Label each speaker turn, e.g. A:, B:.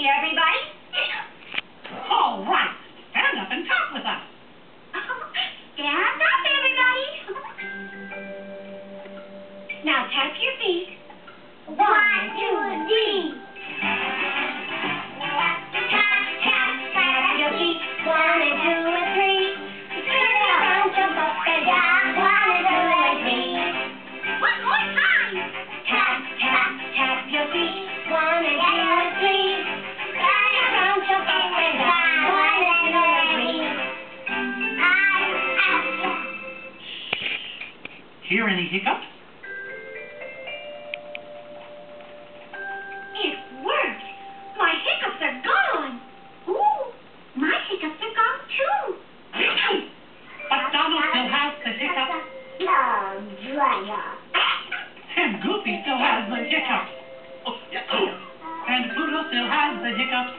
A: everybody.
B: All right. Stand up and talk with us.
A: Stand up, everybody. Now tap your feet. 1, 2, 3. Tap, tap, tap your feet. 1 and 2 and 3. Spin around, jump up and down. 1 and 2 and 3. One more time. Tap, tap, tap your feet. 1 and 2 and 3. Spin around, jump up and down. 1 and 2 and 3.
B: Hear any hiccups?
A: It worked! My hiccups are gone! Ooh, my hiccups are gone too!
B: But Donald still has the hiccups. And Goofy still has the hiccups. Oh, yeah. And Pluto still has the hiccups.